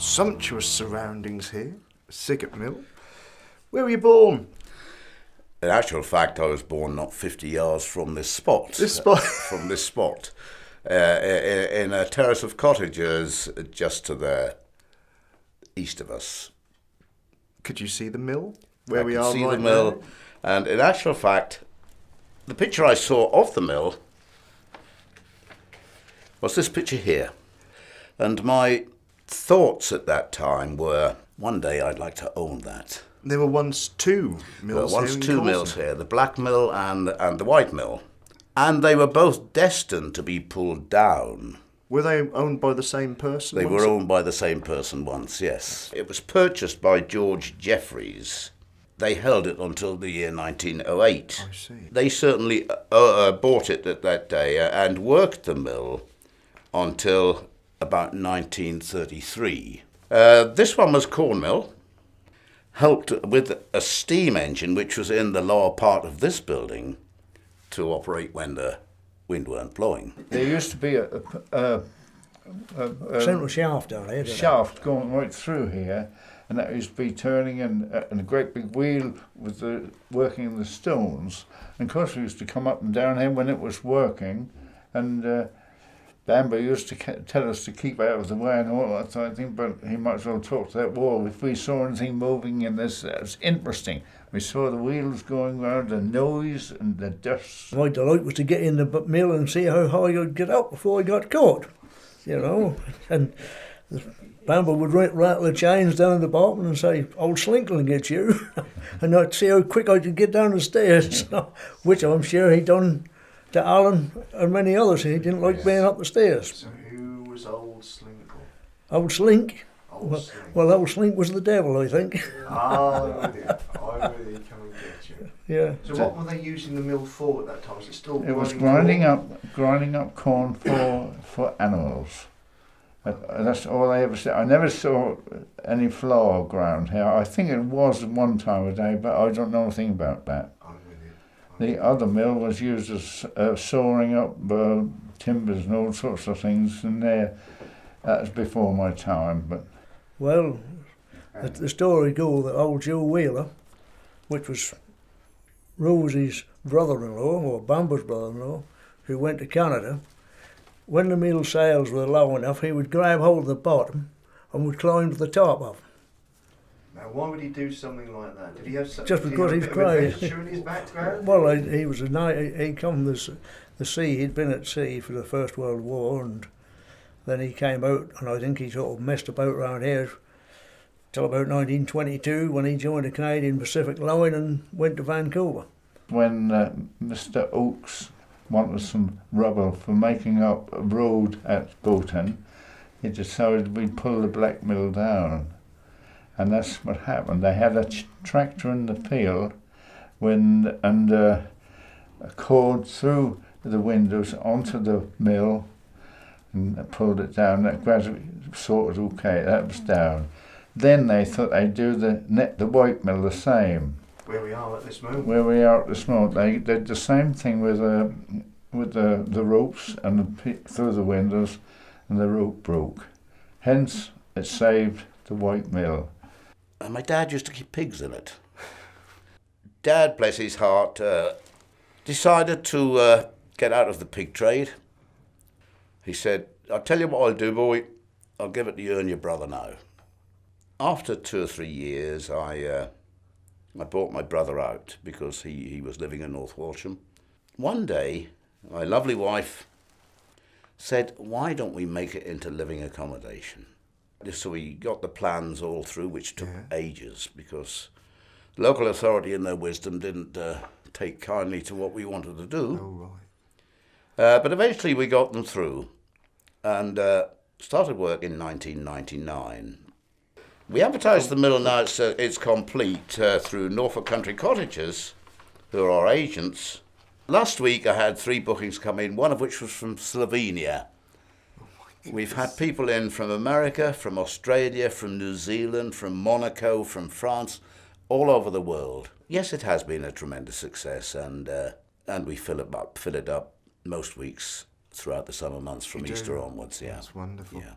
sumptuous surroundings here. Sygate Mill. Where were you born? In actual fact, I was born not 50 yards from this spot. This spot? From this spot. In a terrace of cottages just to the east of us. Could you see the mill? Where I we could are see right the mill. now? And in actual fact, the picture I saw of the mill was this picture here. And my thoughts at that time were, one day I'd like to own that. There were once two mills There were once here in two Cawston. mills here, the black mill and the white mill. And they were both destined to be pulled down. Were they owned by the same person? They once? were owned by the same person once, yes. It was purchased by George Jeffreys. They held it until the year 1908. I see. They certainly bought it at that day and worked the mill until about 1933. This one was corn mill, helped with a steam engine which was in the lower part of this building to operate when the wind weren't blowing. There used to be a central shaft down here. shaft going right through here, and that used to be turning, and a great big wheel with the working the stones. And of course, we used to come up and down here when it was working, and Bamber used to tell us to keep out of the way and all that sort of thing, but he might as well talk to that wall. If we saw anything moving in this, it was interesting. We saw the wheels going round, the noise and the dust. My delight was to get in the mill and see how high I'd get up before I got caught, you know. And the Bamber would rattle the chains down at the bottom and say, "Old Slink will get you." And I'd see how quick I could get down the stairs, which I'm sure he'd done to Alan and many others. He didn't like being up the stairs. So who was Old Slink? Old Slink? Old Slink. Well, Old Slink was the devil, I think. I'm with you. I'm with you. Come and get you. Yeah. So what were they using the mill for at that time? Was it still It was grinding grinding up corn for animals. That's all I ever saw. I never saw any flour ground here. I think it was one time a day, but I don't know anything about that. I'm with you. The other mill was used as sawing up timbers and all sorts of things, and that was before my time. But Well, the story goes that old Joe Wheeler, which was Rosie's brother-in-law, or Bamber's brother-in-law, who went to Canada, when the mill sails were low enough, he would grab hold of the bottom and would climb to the top of them. Now, why would he do something like that? Did he have such Just because he's crazy. in his background? Well, he was he come from the sea. He'd been at sea for the First World War, and then he came out, and I think he sort of messed about around here till about 1922 when he joined the Canadian Pacific Line and went to Vancouver. when Mr. Oakes wanted some rubble for making up a road at Bowton, he decided we'd pull the black mill down. And that's what happened. They had a tractor in the field and a cord through the windows onto the mill and pulled it down. That gradually sorted okay, that was down. Then they thought they'd do the white mill the same. Where we are at this moment. Where we are at this moment. They did the same thing with the ropes and through the windows, and the rope broke. Hence, it saved the white mill. And my dad used to keep pigs in it. Dad, bless his heart, decided to get out of the pig trade. He said, "I'll tell you what I'll do, boy. I'll give it to you and your brother now." After 2 or 3 years, I brought my brother out because he was living in North Walsham. One day, my lovely wife said, "Why don't we make it into living accommodation?" So we got the plans all through, which took ages because the local authority in their wisdom didn't take kindly to what we wanted to do. Oh, right. But eventually we got them through and started work in 1999. We advertised the mill now, it's complete, through Norfolk Country Cottages, who are our agents. Last week I had 3 bookings come in, one of which was from Slovenia. We've had people in from America, from Australia, from New Zealand, from Monaco, from France, all over the world. Yes, it has been a tremendous success, and we fill it up most weeks throughout the summer months from Easter onwards. Yeah, That's wonderful. Yeah.